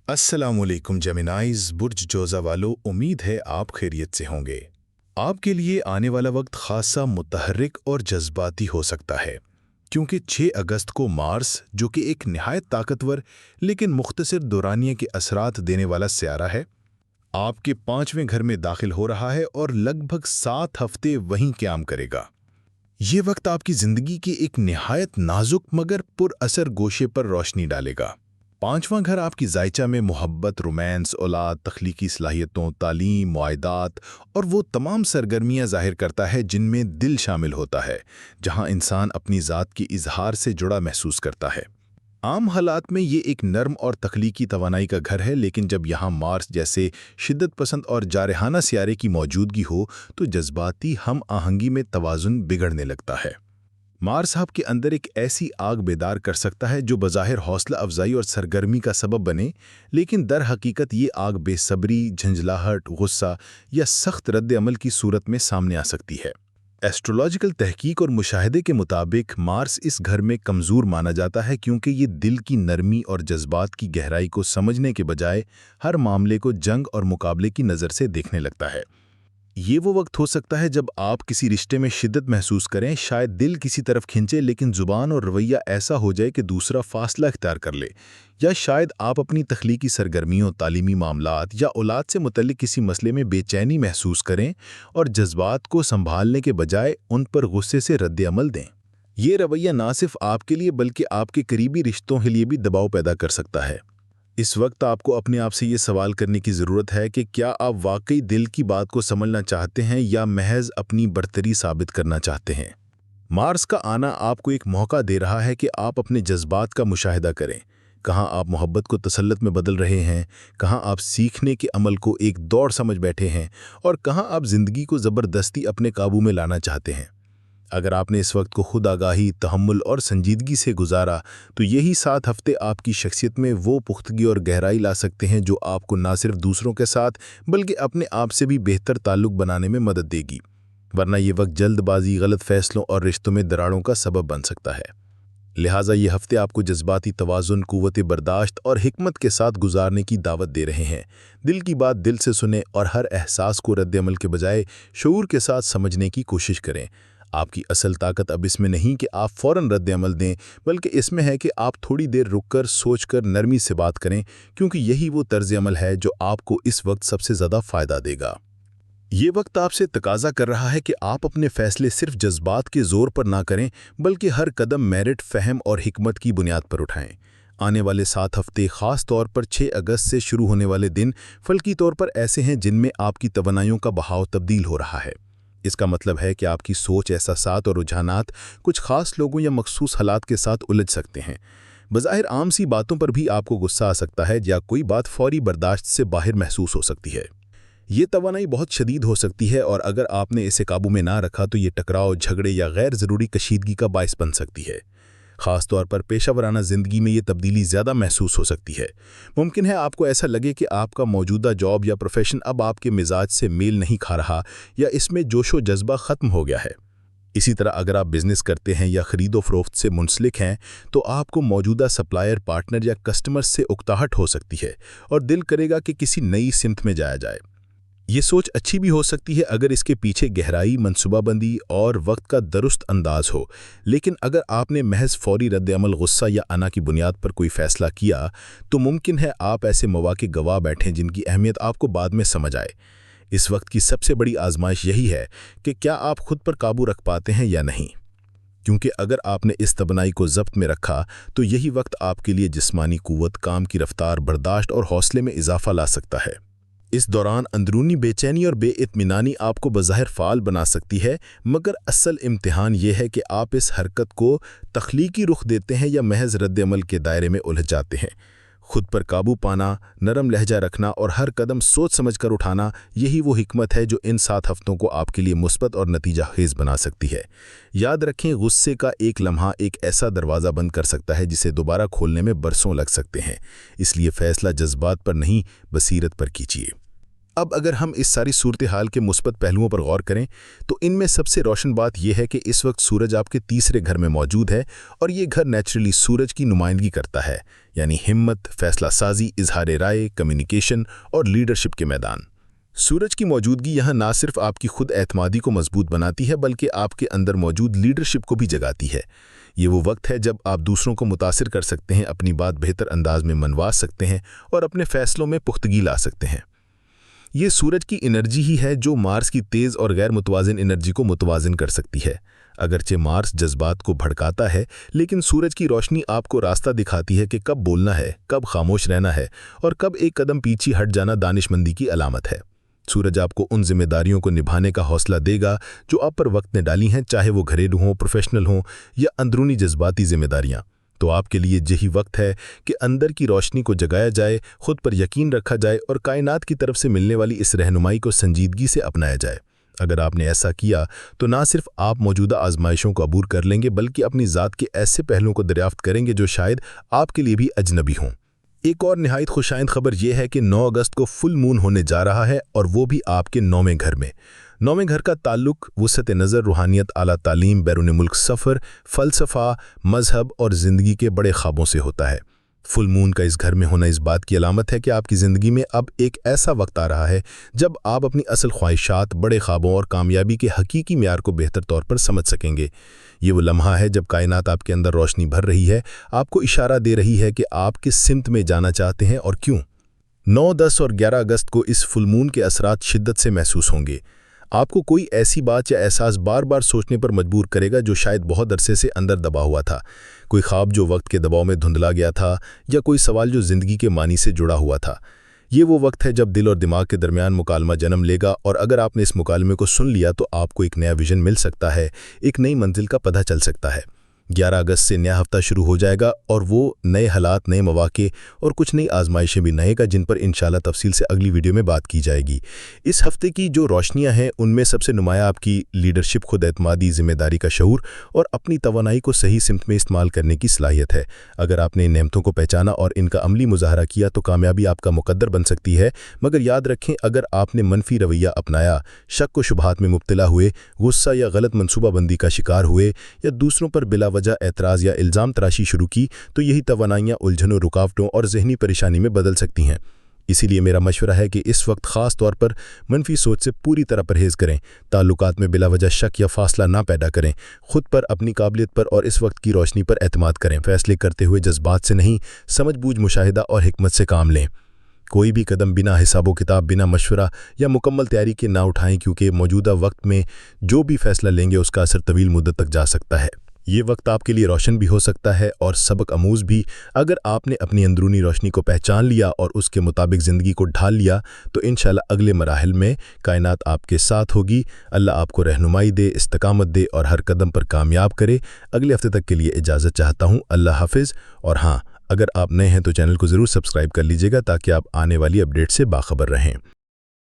अस्सलामुअलैकुम जेमिनाइज बुर्ज जोज़ा वालों, उम्मीद है आप खैरियत से होंगे। आपके लिए आने वाला वक्त खासा मुतहर्रिक और जज्बाती हो सकता है, क्योंकि 6 अगस्त को मार्स, जो कि एक निहायत ताकतवर लेकिन मुख्तसर दौरानिये के असरात देने वाला सियारा है, आपके 5वें घर में दाखिल हो रहा है और लगभग 7 हफ्ते वहीं क़याम करेगा। ये वक्त आपकी ज़िंदगी के एक निहायत नाजुक मगर पुरअसर गोशे पर रोशनी डालेगा। 5वां घर आपकी ज़ायचा में मोहब्बत, रोमांस, औलाद, तख्लीकी सलाहियतों, तालीम, मुआहदात और वो तमाम सरगर्मियाँ ज़ाहिर करता है जिनमें दिल शामिल होता है, जहाँ इंसान अपनी ज़ात की इजहार से जुड़ा महसूस करता है। आम हालात में ये एक नर्म और तख्लीकी तवानाई का घर है, लेकिन जब यहाँ मार्स जैसे शिद्दत पसंद और जारहाना सियारे की मौजूदगी हो तो जज्बाती हम आहंगी में तवाज़ुन बिगड़ने लगता है। मार्स आपके अंदर एक ऐसी आग बेदार कर सकता है जो बज़ाहिर हौसला अफजाई और सरगर्मी का सबब बने, लेकिन दर हकीकत ये आग बेसब्री, झंझलाहट, गुस्सा या सख्त रद्द अमल की सूरत में सामने आ सकती है। एस्ट्रोलॉजिकल तहकीक और मुशाहिदे के मुताबिक मार्स इस घर में कमज़ोर माना जाता है, क्योंकि ये दिल की नरमी और जज्बात की गहराई को समझने के बजाय हर मामले को जंग और मुकाबले की नज़र से देखने लगता है। ये वो वक्त हो सकता है जब आप किसी रिश्ते में शिद्दत महसूस करें, शायद दिल किसी तरफ खिंचे लेकिन ज़ुबान और रवैया ऐसा हो जाए कि दूसरा फासला इख्तियार कर ले, या शायद आप अपनी तख्लीकी सरगर्मियों, तालीमी मामलात या औलाद से मुतल्लिक किसी मसले में बेचैनी महसूस करें और जज्बात को संभालने के बजाय उन पर गुस्से से रद्द अमल दें। ये रवैया ना सिर्फ आपके लिए बल्कि आपके करीबी रिश्तों के लिए भी दबाव पैदा कर सकता है। इस वक्त आपको अपने आप से ये सवाल करने की ज़रूरत है कि क्या आप वाकई दिल की बात को समझना चाहते हैं या महज अपनी बरतरी साबित करना चाहते हैं। मार्स का आना आपको एक मौका दे रहा है कि आप अपने जज्बात का मुशाहिदा करें। कहाँ आप मोहब्बत को तसल्लुत में बदल रहे हैं, कहाँ आप सीखने के अमल को एक दौड़ समझ बैठे हैं और कहाँ आप ज़िंदगी को ज़बरदस्ती अपने काबू में लाना चाहते हैं। अगर आपने इस वक्त को खुद आगाही, तहम्मुल और संजीदगी से गुजारा तो यही 7 हफ्ते आपकी शख्सियत में वो पुख्तगी और गहराई ला सकते हैं जो आपको ना सिर्फ दूसरों के साथ बल्कि अपने आप से भी बेहतर ताल्लुक बनाने में मदद देगी, वरना ये वक्त जल्दबाजी, गलत फैसलों और रिश्तों में दरारों का सबब बन सकता है। लिहाजा ये हफ्ते आपको जज्बाती तवाज़ुन, कुव्वत बर्दाश्त और हिकमत के साथ गुजारने की दावत दे रहे हैं। दिल की बात दिल से सुने और हर एहसास को रद्द अमल के बजाय शऊर के साथ समझने की कोशिश करें। आपकी असल ताकत अब इसमें नहीं कि आप फ़ौरन रद्द अमल दें, बल्कि इसमें है कि आप थोड़ी देर रुककर सोचकर नरमी से बात करें, क्योंकि यही वो तर्ज अमल है जो आपको इस वक्त सबसे ज़्यादा फ़ायदा देगा। ये वक्त आपसे तकाजा कर रहा है कि आप अपने फ़ैसले सिर्फ जज्बात के ज़ोर पर ना करें, बल्कि हर कदम मेरिट, फ़हम और हिकमत की बुनियाद पर उठाएं। आने वाले 7 हफ्ते, ख़ास तौर पर 6 अगस्त से शुरू होने वाले दिन, फल्की तौर पर ऐसे हैं जिनमें आपकी तवन्नाइयों का बहाव तब्दील हो रहा है। इसका मतलब है कि आपकी सोच, एहसासात और रुझानात कुछ खास लोगों या मखसूस हालात के साथ उलझ सकते हैं। बज़ाहिर आम सी बातों पर भी आपको गुस्सा आ सकता है या कोई बात फौरी बर्दाश्त से बाहर महसूस हो सकती है। ये तवानाई बहुत शदीद हो सकती है और अगर आपने इसे काबू में ना रखा तो ये टकराव, झगड़े या गैर ज़रूरी कशीदगी का बायस बन सकती है। ख़ास तौर पर पेशा वराना ज़िंदगी में ये तब्दीली ज़्यादा महसूस हो सकती है। मुमकिन है आपको ऐसा लगे कि आपका मौजूदा जॉब या प्रोफेशन अब आपके मिजाज से मेल नहीं खा रहा या इसमें जोशो जज्बा ख़त्म हो गया है। इसी तरह अगर आप बिज़नेस करते हैं या ख़रीदो फ़रोख्त से मुंसलिक हैं तो आपको मौजूदा सप्लायर, पार्टनर या कस्टमर से उकताहट हो सकती है और दिल करेगा कि किसी नई सिमत में जाया जाए। ये सोच अच्छी भी हो सकती है अगर इसके पीछे गहराई, मनसूबाबंदी और वक्त का दुरुस्त अंदाज हो, लेकिन अगर आपने महज फौरी रद्द-अमल, गुस्सा या अना की बुनियाद पर कोई फ़ैसला किया तो मुमकिन है आप ऐसे मौके गंवा बैठें जिनकी अहमियत आपको बाद में समझ आए। इस वक्त की सबसे बड़ी आजमाइश यही है कि क्या आप खुद पर काबू रख पाते हैं या नहीं, क्योंकि अगर आपने इस तबनाई को ज़ब्त में रखा तो यही वक्त आपके लिए जिस्मानी कुव्वत, काम की रफ्तार, बर्दाश्त और हौसले में इजाफा ला सकता है। इस दौरान अंदरूनी बेचैनी और बेइत्मीनानी आपको बज़ाहिर फ़ाल बना सकती है, मगर असल इम्तिहान ये है कि आप इस हरकत को तख्लीकी रुख देते हैं या महज रद्द अमल के दायरे में उलझ जाते हैं। खुद पर काबू पाना, नरम लहजा रखना और हर कदम सोच समझ कर उठाना, यही वो हिकमत है जो इन 7 हफ्तों को आपके लिए मुस्बत और नतीजा खेज़ बना सकती है। याद रखें, गुस्से का एक लम्हा एक ऐसा दरवाज़ा बंद कर सकता है जिसे दोबारा खोलने में बरसों लग सकते हैं। इसलिए फ़ैसला जज्बात पर नहीं, बसीरत पर कीजिए। اب اگر ہم اس ساری صورتحال کے مثبت پہلوؤں پر غور کریں تو ان میں سب سے روشن بات یہ ہے کہ اس وقت سورج آپ کے تیسرے گھر میں موجود ہے اور یہ گھر نیچرلی سورج کی نمائندگی کرتا ہے، یعنی ہمت، فیصلہ سازی، اظہار رائے، کمیونیکیشن اور لیڈرشپ کے میدان۔ سورج کی موجودگی یہاں نہ صرف آپ کی خود اعتمادی کو مضبوط بناتی ہے بلکہ آپ کے اندر موجود لیڈرشپ کو بھی جگاتی ہے۔ یہ وہ وقت ہے جب آپ دوسروں کو متاثر کر سکتے ہیں، اپنی بات بہتر انداز میں منوا سکتے ہیں اور اپنے فیصلوں میں پختگی لا سکتے ہیں۔ یہ سورج کی انرجی ہی ہے جو مارس کی تیز اور غیر متوازن انرجی کو متوازن کر سکتی ہے۔ اگرچہ مارس جذبات کو بھڑکاتا ہے، لیکن سورج کی روشنی آپ کو راستہ دکھاتی ہے کہ کب بولنا ہے، کب خاموش رہنا ہے اور کب ایک قدم پیچھے ہٹ جانا دانشمندی کی علامت ہے۔ سورج آپ کو ان ذمہ داریوں کو نبھانے کا حوصلہ دے گا جو آپ پر وقت نے ڈالی ہیں، چاہے وہ گھریلو ہوں، پروفیشنل ہوں یا اندرونی جذباتی ذمہ داریاں۔ تو آپ کے لیے یہی وقت ہے کہ اندر کی روشنی کو جگایا جائے، خود پر یقین رکھا جائے اور کائنات کی طرف سے ملنے والی اس رہنمائی کو سنجیدگی سے اپنایا جائے۔ اگر آپ نے ایسا کیا تو نہ صرف آپ موجودہ آزمائشوں کو عبور کر لیں گے بلکہ اپنی ذات کے ایسے پہلوؤں کو دریافت کریں گے جو شاید آپ کے لیے بھی اجنبی ہوں۔ ایک اور نہایت خوشائند خبر یہ ہے کہ 9 اگست کو فل مون ہونے جا رہا ہے اور وہ بھی آپ کے 9ویں گھر میں۔ 9ویں گھر کا تعلق وسعت نظر، روحانیت، اعلیٰ تعلیم، بیرون ملک سفر، فلسفہ، مذہب اور زندگی کے بڑے خوابوں سے ہوتا ہے۔ فل مون کا اس گھر میں ہونا اس بات کی علامت ہے کہ آپ کی زندگی میں اب ایک ایسا وقت آ رہا ہے جب آپ اپنی اصل خواہشات، بڑے خوابوں اور کامیابی کے حقیقی معیار کو بہتر طور پر سمجھ سکیں گے۔ یہ وہ لمحہ ہے جب کائنات آپ کے اندر روشنی بھر رہی ہے، آپ کو اشارہ دے رہی ہے کہ آپ کس سمت میں جانا چاہتے ہیں اور کیوں۔ 9، 10 اور 11 اگست کو اس فل مون کے اثرات شدت سے محسوس ہوں گے۔ آپ کو کوئی ایسی بات یا احساس بار بار سوچنے پر مجبور کرے گا جو شاید بہت عرصے سے اندر دبا ہوا تھا، کوئی خواب جو وقت کے دباؤ میں دھندلا گیا تھا یا کوئی سوال جو زندگی کے معنی سے جڑا ہوا تھا۔ یہ وہ وقت ہے جب دل اور دماغ کے درمیان مکالمہ جنم لے گا اور اگر آپ نے اس مکالمے کو سن لیا تو آپ کو ایک نیا ویژن مل سکتا ہے، ایک نئی منزل کا پتہ چل سکتا ہے۔ 11 اگست سے نیا ہفتہ شروع ہو جائے گا اور وہ نئے حالات، نئے مواقع اور کچھ نئی آزمائشیں بھی نئے گا جن پر انشاءاللہ تفصیل سے اگلی ویڈیو میں بات کی جائے گی۔ اس ہفتے کی جو روشنیاں ہیں ان میں سب سے نمایاں آپ کی لیڈرشپ، خود اعتمادی، ذمہ داری کا شعور اور اپنی توانائی کو صحیح سمت میں استعمال کرنے کی صلاحیت ہے۔ اگر آپ نے ان نعمتوں کو پہچانا اور ان کا عملی مظاہرہ کیا تو کامیابی آپ کا مقدر بن سکتی ہے، مگر یاد رکھیں اگر آپ نے منفی رویہ اپنایا، شک و شبہات میں مبتلا ہوئے، غصہ یا غلط منصوبہ بندی کا شکار ہوئے یا دوسروں پر بلا وجہ اعتراض یا الزام تراشی شروع کی تو یہی توانائیاں الجھنوں، رکاوٹوں اور ذہنی پریشانی میں بدل سکتی ہیں۔ اسی لیے میرا مشورہ ہے کہ اس وقت خاص طور پر منفی سوچ سے پوری طرح پرہیز کریں، تعلقات میں بلا وجہ شک یا فاصلہ نہ پیدا کریں، خود پر، اپنی قابلیت پر اور اس وقت کی روشنی پر اعتماد کریں، فیصلے کرتے ہوئے جذبات سے نہیں، سمجھ بوجھ، مشاہدہ اور حکمت سے کام لیں۔ کوئی بھی قدم بنا حساب و کتاب، بنا مشورہ یا مکمل تیاری کے نہ اٹھائیں کیونکہ موجودہ وقت میں جو بھی فیصلہ لیں گے اس کا اثر طویل مدت تک جا سکتا ہے۔ یہ وقت آپ کے لیے روشن بھی ہو سکتا ہے اور سبق آموز بھی۔ اگر آپ نے اپنی اندرونی روشنی کو پہچان لیا اور اس کے مطابق زندگی کو ڈھال لیا تو انشاءاللہ اگلے مراحل میں کائنات آپ کے ساتھ ہوگی۔ اللہ آپ کو رہنمائی دے، استقامت دے اور ہر قدم پر کامیاب کرے۔ اگلے ہفتے تک کے لیے اجازت چاہتا ہوں۔ اللہ حافظ۔ اور ہاں، اگر آپ نئے ہیں تو چینل کو ضرور سبسکرائب کر لیجیے گا تاکہ آپ آنے والی اپڈیٹ سے باخبر رہیں۔